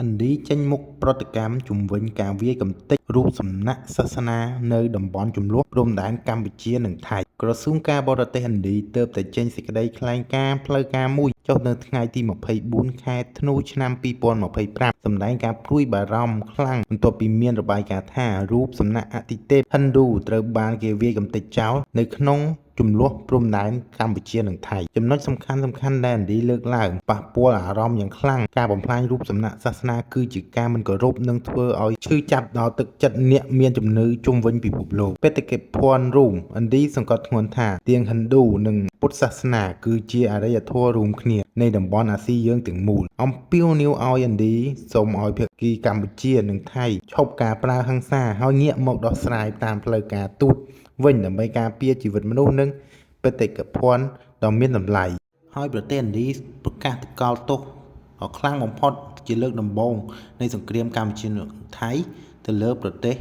ឥណ្ឌាចេញមុខប្រតិកម្មជំវិញការវាយកំទេចរូបសំណាក់សាសនានៅតំបន់ជម្លោះព្រំដែនកម្ពុជានិងថៃក្រសួងការបរទេសឥណ្ឌាទើបតែចេញសេចក្តីថ្លែងការណ៍ផ្លូវការមួយចុះនៅថ្ងៃទី24ខែធ្នូឆ្នាំ2025សម្ដែងការព្រួយបារម្ភខ្លាំងបន្ទាប់ពីមានរបាយការណ៍ថារូបសំណាក់អាទិទេពហិណ្ឌូត្រូវបានគេវាយកំទេចចោលនៅក្នុងជម្លោះព្រំដែនកម្ពុជានិងថៃចំណុចសំខាន់ដែលឥណ្ឌាលើកឡើងប៉ះពាល់អារម្មណ៍យ៉ាងខ្លាំងការបំផ្លាញរូបសំណាក់សាសនាគឺជាការមិនគោរពនិងធ្វើឲ្យឈឺចាប់ដល់ទឹកចិត្តអ្នកមានជំនឿជុំវិញពិភពលោកបេតិកភណ្ឌរួមឥណ្ឌាសង្កត់ធ្ងន់ថាទាំងហិណ្ឌូនិងពុទ្ធសាសនាគឺជាអរិយធម៌រួមគ្នានៃតំបន់អាស៊ីយើងទាំងមូលអំពាវនាវឲ្យឥណ្ឌាសូមឲ្យភាគីកម្ពុជានិងថៃឈប់ការប្រើហិង្សាហើយងាកមកដោះស្រាយតាមផ្លូវការទូតវិញដើម្បីការពារជីវិតមនុស្សនិងបេតិកភណ្ឌដ៏មានតម្លៃហើយប្រទេសឥណ្ឌាប្រកាសថ្កោលទោសដ៏ខ្លាំងបំផុតជាលើកដំបូងនៃសង្គ្រាមកម្ពុជានិងថៃទៅលើប្រទេស